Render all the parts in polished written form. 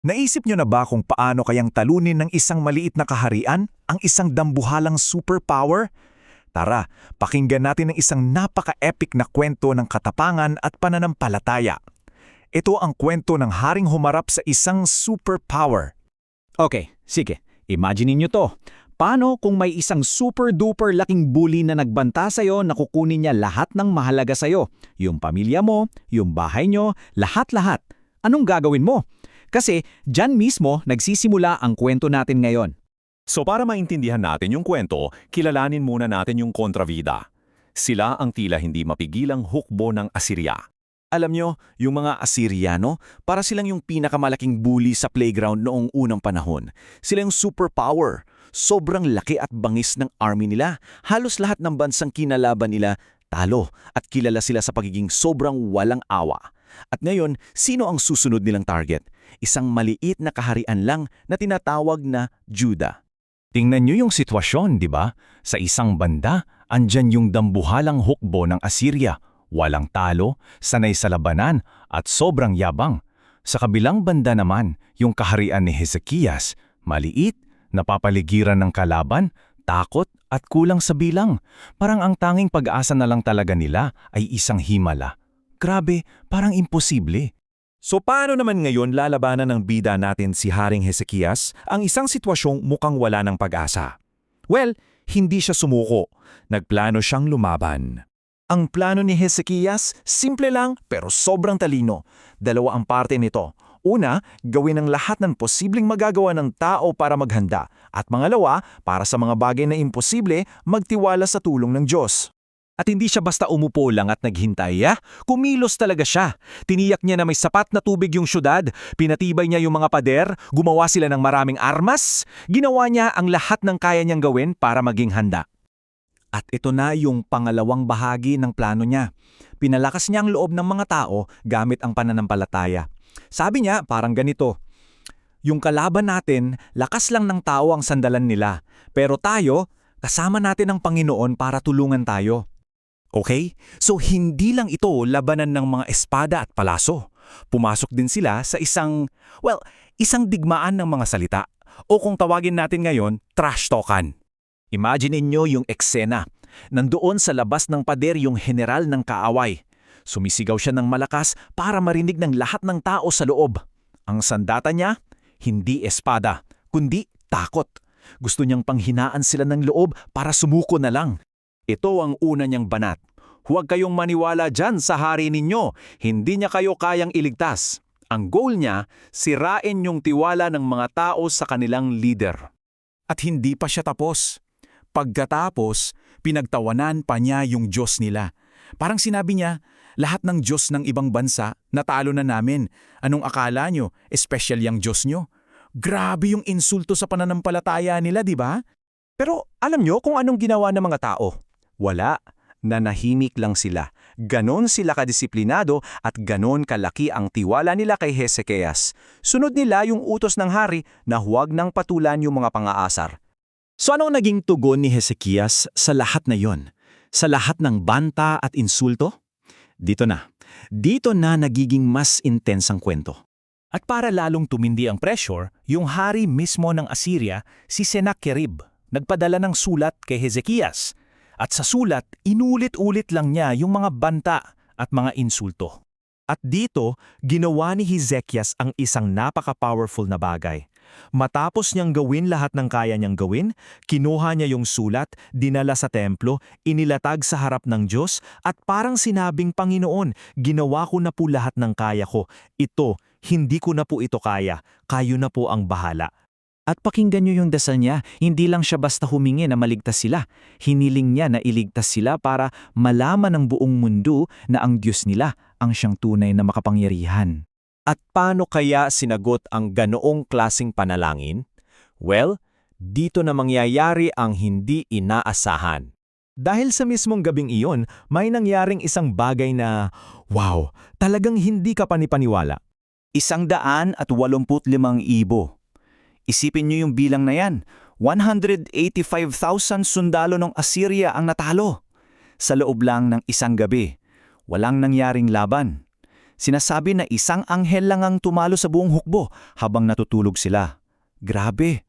Naisip nyo na ba kung paano kayang talunin ng isang maliit na kaharian ang isang dambuhalang superpower? Tara, pakinggan natin ang isang napaka-epic na kwento ng katapangan at pananampalataya. Ito ang kwento ng haring humarap sa isang superpower. Okay, sige. Imagine niyo to. Paano kung may isang super-duper laking bully na nagbanta sa'yo na kukunin niya lahat ng mahalaga sa'yo? Yung pamilya mo, yung bahay nyo, lahat-lahat. Anong gagawin mo? Kasi dyan mismo nagsisimula ang kwento natin ngayon. So para maintindihan natin yung kwento, kilalanin muna natin yung kontrabida. Sila ang tila hindi mapigilang hukbo ng Asirya. Alam nyo, yung mga Asiryano, para silang yung pinakamalaking bully sa playground noong unang panahon. Sila yung superpower. Sobrang laki at bangis ng army nila. Halos lahat ng bansang kinalaban nila talo at kilala sila sa pagiging sobrang walang awa. At ngayon, sino ang susunod nilang target? Isang maliit na kaharian lang na tinatawag na Juda. Tingnan nyo yung sitwasyon, di ba? Sa isang banda, andyan yung dambuhalang hukbo ng Asirya. Walang talo, sanay sa labanan, at sobrang yabang. Sa kabilang banda naman, yung kaharian ni Hezekias, maliit, napapaligiran ng kalaban, takot at kulang sa bilang. Parang ang tanging pag-asa na lang talaga nila ay isang himala. Grabe, parang imposible. So paano naman ngayon lalabanan ng bida natin si Haring Hezekias ang isang sitwasyong mukhang wala ng pag-asa? Well, hindi siya sumuko. Nagplano siyang lumaban. Ang plano ni Hezekias, simple lang pero sobrang talino. Dalawa ang parte nito. Una, gawin ang lahat ng posibleng magagawa ng tao para maghanda. At pangalawa, para sa mga bagay na imposible, magtiwala sa tulong ng Diyos. At hindi siya basta umupo lang at naghintay, Kumilos talaga siya. Tiniyak niya na may sapat na tubig yung syudad, pinatibay niya yung mga pader, gumawa sila ng maraming armas, ginawa niya ang lahat ng kaya niyang gawin para maging handa. At ito na yung pangalawang bahagi ng plano niya. Pinalakas niya ang loob ng mga tao gamit ang pananampalataya. Sabi niya parang ganito, yung kalaban natin, lakas lang ng tao ang sandalan nila. Pero tayo, kasama natin ang Panginoon para tulungan tayo. Okay? So hindi lang ito labanan ng mga espada at palaso. Pumasok din sila sa isang digmaan ng mga salita. O kung tawagin natin ngayon, trash talkan. Imagine niyo yung eksena. Nandoon sa labas ng pader yung general ng kaaway. Sumisigaw siya ng malakas para marinig ng lahat ng tao sa loob. Ang sandata niya, hindi espada, kundi takot. Gusto niyang panghinaan sila ng loob para sumuko na lang. Ito ang una niyang banat. Huwag kayong maniwala dyan sa hari ninyo. Hindi niya kayo kayang iligtas. Ang goal niya, sirain yung tiwala ng mga tao sa kanilang leader. At hindi pa siya tapos. Pagkatapos, pinagtawanan pa niya yung Diyos nila. Parang sinabi niya, lahat ng Diyos ng ibang bansa, natalo na namin. Anong akala nyo? Espesyal yung Diyos nyo? Grabe yung insulto sa pananampalataya nila, di ba? Pero alam nyo kung anong ginawa ng mga tao? Wala. Nanahimik lang sila. Ganon sila kadisiplinado at ganon kalaki ang tiwala nila kay Hezekias. Sunod nila yung utos ng hari na huwag nang patulan yung mga pangaasar. So anong naging tugon ni Hezekias sa lahat na yon? Sa lahat ng banta at insulto? Dito na. Dito na nagiging mas intense ang kwento. At para lalong tumindi ang pressure, yung hari mismo ng Assyria, si Sennacherib, nagpadala ng sulat kay Hezekias. At sa sulat, inulit-ulit lang niya yung mga banta at mga insulto. At dito, ginawa ni Hezekias ang isang napaka-powerful na bagay. Matapos niyang gawin lahat ng kaya niyang gawin, kinuha niya yung sulat, dinala sa templo, inilatag sa harap ng Diyos, at parang sinabing, Panginoon, ginawa ko na po lahat ng kaya ko. Ito, hindi ko na po ito kaya. Kayo na po ang bahala. At pakinggan niyo yung dasal niya, hindi lang siya basta humingi na maligtas sila. Hiniling niya na iligtas sila para malaman ng buong mundo na ang Diyos nila ang siyang tunay na makapangyarihan. At paano kaya sinagot ang ganoong klasing panalangin? Well, dito na mangyayari ang hindi inaasahan. Dahil sa mismong gabing iyon, may nangyaring isang bagay na, wow, talagang hindi ka panipaniwala. 185,000. Isipin niyo yung bilang na yan, 185,000 sundalo ng Assyria ang natalo. Sa loob lang ng isang gabi, walang nangyaring laban. Sinasabi na isang anghel lang ang tumalo sa buong hukbo habang natutulog sila. Grabe.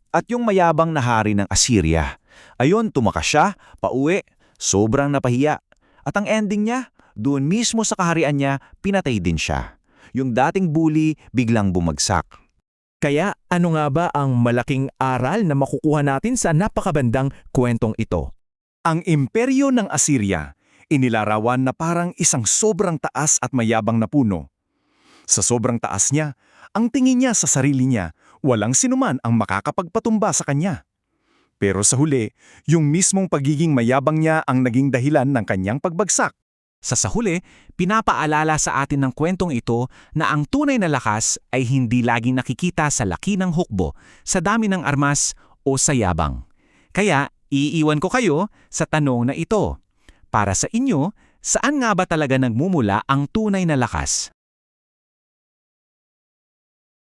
At yung mayabang na hari ng Assyria, ayon tumakas siya, pauwi, sobrang napahiya. At ang ending niya, doon mismo sa kaharian niya, pinatay din siya. Yung dating bully biglang bumagsak. Kaya ano nga ba ang malaking aral na makukuha natin sa napakabandang kwentong ito? Ang imperyo ng Assyria, inilarawan na parang isang sobrang taas at mayabang na puno. Sa sobrang taas niya, ang tingin niya sa sarili niya, walang sinuman ang makakapagpatumba sa kanya. Pero sa huli, yung mismong pagiging mayabang niya ang naging dahilan ng kanyang pagbagsak. Sa huli, pinapaalala sa atin ng kwentong ito na ang tunay na lakas ay hindi laging nakikita sa laki ng hukbo, sa dami ng armas o sa yabang. Kaya, iiwan ko kayo sa tanong na ito. Para sa inyo, saan nga ba talaga nagmumula ang tunay na lakas?